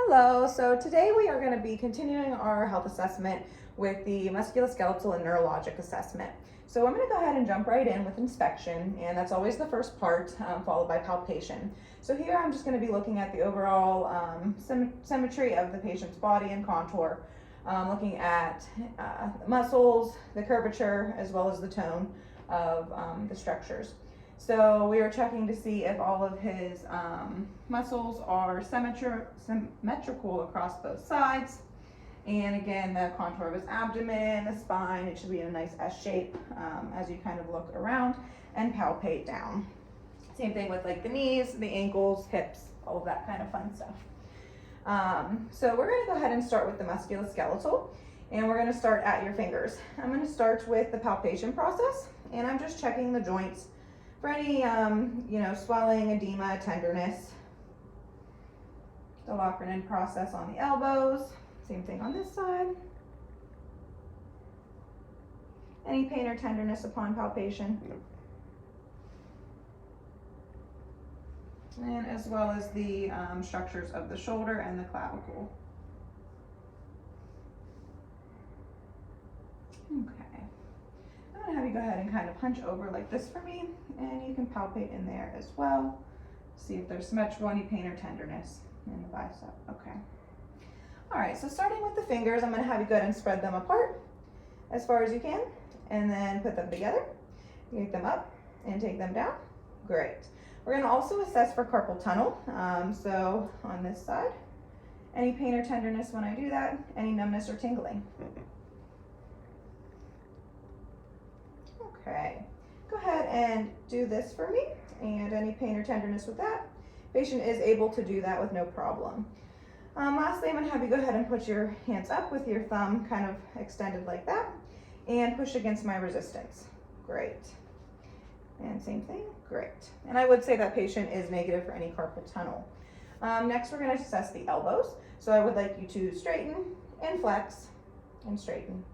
Hello, so today we are going to be continuing our health assessment with the musculoskeletal and neurologic assessment. So I'm going to go ahead and jump right in with inspection, and that's always the first part, followed by palpation. So here I'm just going to be looking at the overall symmetry of the patient's body and contour, looking at the muscles, the curvature, as well as the tone of the structures. So we are checking to see if all of his muscles are symmetrical across both sides. And again, the contour of his abdomen, the spine, it should be in a nice S shape as you kind of look around and palpate down. Same thing with like the knees, the ankles, hips, all of that kind of fun stuff. So we're going to go ahead and start with the musculoskeletal, and we're going to start at your fingers. I'm going to start with the palpation process, and I'm just checking the joints for any, swelling, edema, tenderness. The Lockerman process on the elbows. Same thing on this side. Any pain or tenderness upon palpation? Nope. And as well as the structures of the shoulder and the clavicle. Okay. I'm going to have you go ahead and kind of hunch over like this for me, and you can palpate in there as well. See if there's symmetrical, any pain or tenderness in the bicep. Okay. All right, so starting with the fingers, I'm going to have you go ahead and spread them apart as far as you can, and then put them together. Take them up and take them down. Great. We're going to also assess for carpal tunnel. So on this side, any pain or tenderness when I do that, any numbness or tingling. Okay, go ahead and do this for me, and any pain or tenderness with that. Patient is able to do that with no problem. Lastly, I'm going to have you go ahead and put your hands up with your thumb kind of extended like that, and push against my resistance. Great. And same thing, great. And I would say that patient is negative for any carpal tunnel. Next, we're going to assess the elbows. So I would like you to straighten and flex and straighten.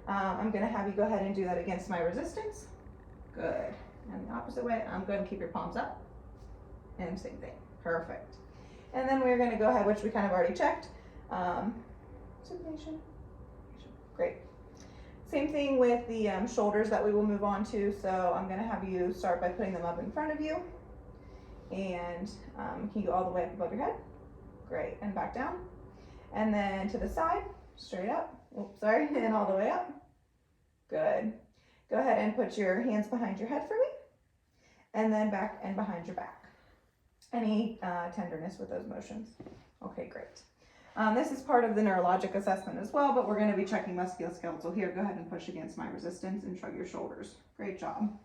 I'm going to have you go ahead and do that against my resistance. Good. And the opposite way, I'm going to keep your palms up. And same thing. Perfect. And then we're going to go ahead, which we kind of already checked. Supination. Great. Same thing with the shoulders that we will move on to. So I'm going to have you start by putting them up in front of you. And can you go all the way up above your head? Great. And back down. And then to the side, straight up. Oops, sorry. And all the way up. Good. Go ahead and put your hands behind your head for me. And then back and behind your back. Any tenderness with those motions? Okay, great. This is part of the neurologic assessment as well, but we're going to be checking musculoskeletal here. Go ahead and push against my resistance and shrug your shoulders. Great job.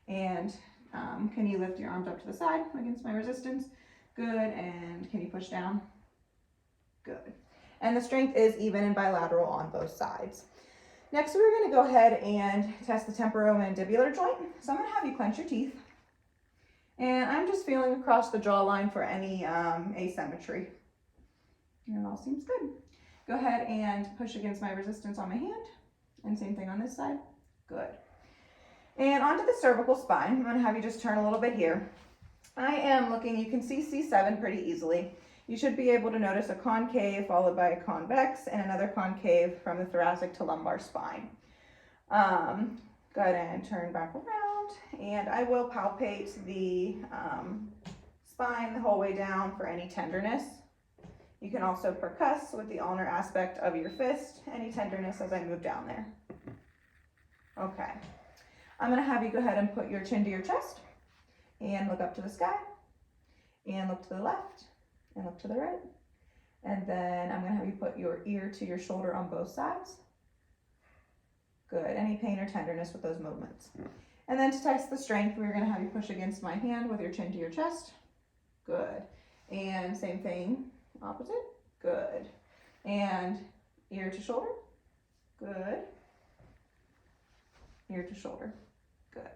And can you lift your arms up to the side against my resistance? Good. And can you push down? Good. And the strength is even and bilateral on both sides. Next, we're going to go ahead and test the temporomandibular joint. So I'm going to have you clench your teeth. And I'm just feeling across the jawline for any asymmetry. And it all seems good. Go ahead and push against my resistance on my hand. And same thing on this side. Good. And onto the cervical spine. I'm going to have you just turn a little bit here. I am looking, you can see C7 pretty easily. You should be able to notice a concave followed by a convex and another concave from the thoracic to lumbar spine. Go ahead and turn back around, and I will palpate the spine the whole way down for any tenderness. You can also percuss with the ulnar aspect of your fist, any tenderness as I move down there. Okay. I'm going to have you go ahead and put your chin to your chest and look up to the sky and look to the left and look to the right. And then I'm going to have you put your ear to your shoulder on both sides. Good. Any pain or tenderness with those movements. And then to test the strength, we're going to have you push against my hand with your chin to your chest. Good. And same thing, opposite. Good. And ear to shoulder. Good. Ear to shoulder. Good.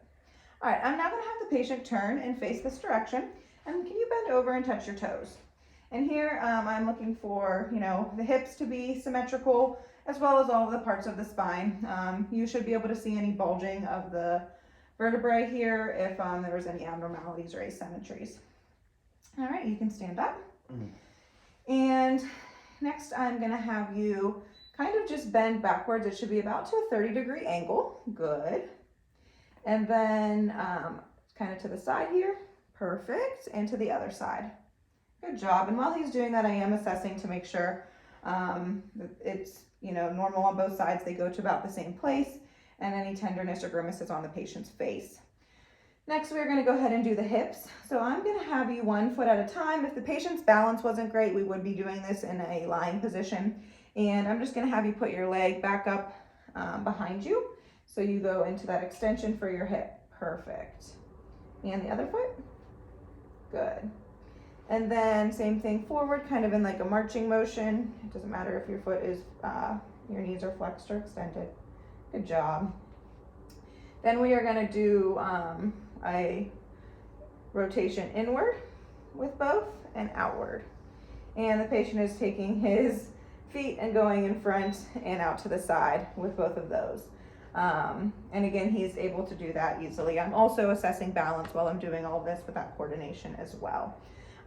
All right, I'm now going to have the patient turn and face this direction. And can you bend over and touch your toes? And here I'm looking for, the hips to be symmetrical, as well as all of the parts of the spine. You should be able to see any bulging of the vertebrae here if there was any abnormalities or asymmetries. All right, you can stand up. And next I'm gonna have you kind of just bend backwards. It should be about to a 30-degree angle. Good. And then kind of to the side here. Perfect. And to the other side. Good job. And while he's doing that, I am assessing to make sure it's, you know, normal on both sides. They go to about the same place, and any tenderness or grimaces on the patient's face. Next, we're going to go ahead and do the hips. So I'm going to have you 1 foot at a time. If the patient's balance wasn't great, we would be doing this in a lying position. And I'm just going to have you put your leg back up behind you. So you go into that extension for your hip. Perfect. And the other foot. Good. And then same thing forward, kind of in like a marching motion. It doesn't matter if your foot is, your knees are flexed or extended. Good job. Then we are going to do a rotation inward with both and outward. And the patient is taking his feet and going in front and out to the side with both of those. And again, he's able to do that easily. I'm also assessing balance while I'm doing all this with that coordination as well.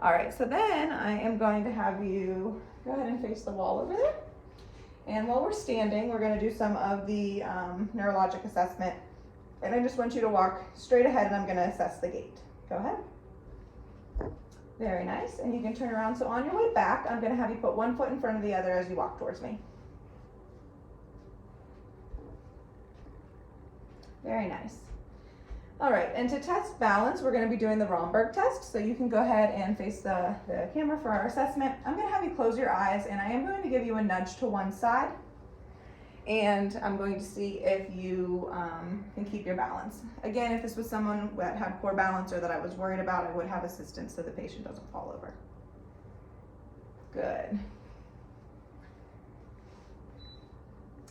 All right, so then I am going to have you go ahead and face the wall over there. And while we're standing, we're going to do some of the neurologic assessment. And I just want you to walk straight ahead, and I'm going to assess the gait. Go ahead. Very nice. And you can turn around. So on your way back, I'm going to have you put 1 foot in front of the other as you walk towards me. Very nice. All right, and to test balance, we're going to be doing the Romberg test. So you can go ahead and face the camera for our assessment. I'm going to have you close your eyes, and I am going to give you a nudge to one side. And I'm going to see if you can keep your balance. Again, if this was someone that had poor balance or that I was worried about, I would have assistance so the patient doesn't fall over. Good.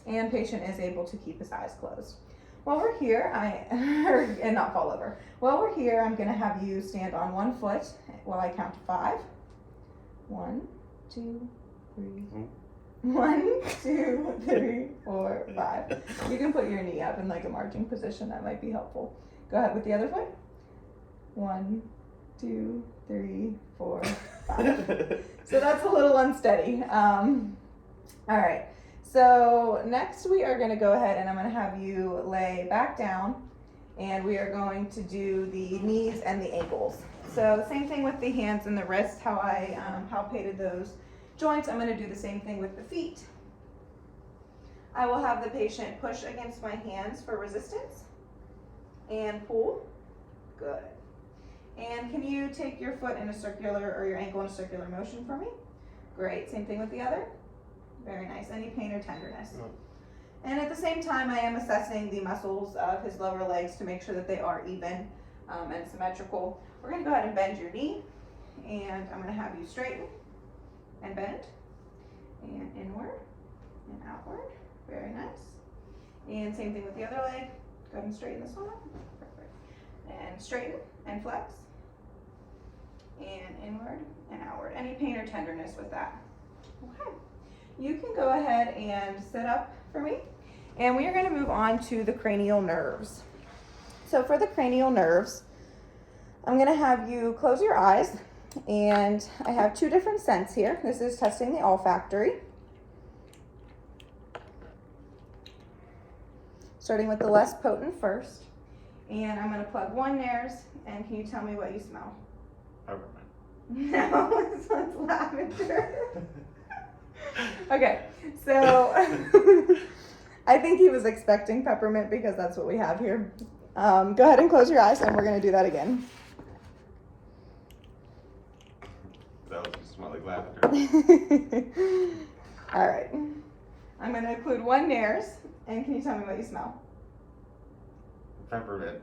And patient is able to keep his eyes closed. While we're here, and not fall over. While we're here, I'm going to have you stand on 1 foot while I count to 5. 1, 2, 3. 1, 2, 3, 4, 5. You can put your knee up in like a marching position. That might be helpful. Go ahead with the other foot. 1, 2, 3, 4, 5. So that's a little unsteady. All right. So next we are going to go ahead and I'm going to have you lay back down, and we are going to do the knees and the ankles. So same thing with the hands and the wrists, how I palpated those joints. I'm going to do the same thing with the feet. I will have the patient push against my hands for resistance and pull. Good. And can you take your foot in a circular, or your ankle in a circular motion for me? Great. Same thing with the other. Very nice. Any pain or tenderness? No. And at the same time, I am assessing the muscles of his lower legs to make sure that they are even and symmetrical. We're going to go ahead and bend your knee, and I'm going to have you straighten and bend, and inward and outward. Very nice. And same thing with the other leg. Go ahead and straighten this one up. Perfect. And straighten and flex, and inward and outward. Any pain or tenderness with that? Okay. You can go ahead and sit up for me, and we are going to move on to the cranial nerves. So for the cranial nerves, I'm going to have you close your eyes, and I have 2 different scents here. This is testing the olfactory. Starting with the less potent first, and I'm going to plug 1 nose, and can you tell me what you smell? Peppermint. No, this one's lavender. Okay, so I think he was expecting peppermint because that's what we have here. Go ahead and close your eyes, and we're going to do that again. That was just smell like lavender. All right. I'm going to include 1 nose, and can you tell me what you smell? Peppermint.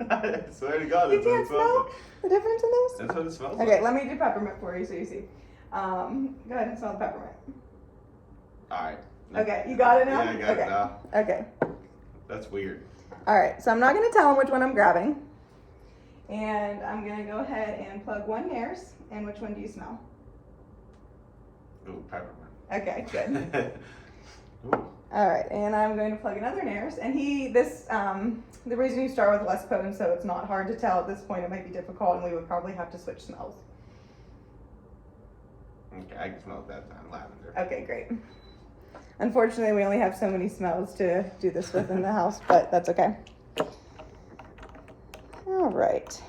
I swear to God, You can't smell the difference in this? That's what it smells Okay, like. let me do peppermint for you so you see. Go ahead and smell the peppermint. Alright. Okay, you got it now? Yeah, I got it now. Okay. That's weird. Alright, so I'm not going to tell him which one I'm grabbing. And I'm going to go ahead and plug 1 nose. And which one do you smell? Ooh, peppermint. Okay, good. Ooh. Alright, and I'm going to plug another nose. And the reason you start with less potent, so it's not hard to tell at this point, it might be difficult, and we would probably have to switch smells. Okay, I can smell it that time. Lavender. Okay, great. Unfortunately, we only have so many smells to do this with in the house, but that's okay. All right.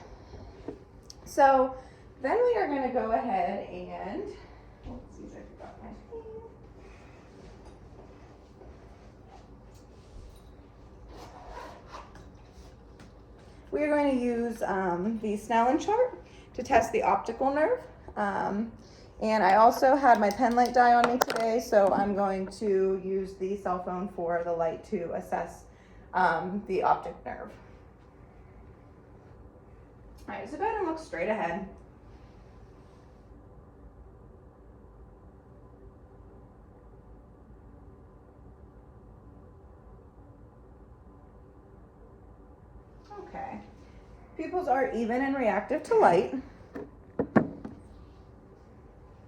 So then we are going to go ahead and, let's see if I forgot my thing. We are going to use the Snellen chart to test the optical nerve. And I also had my pen light dye on me today, so I'm going to use the cell phone for the light to assess the optic nerve. All right, so go ahead and look straight ahead. Okay. Pupils are even and reactive to light.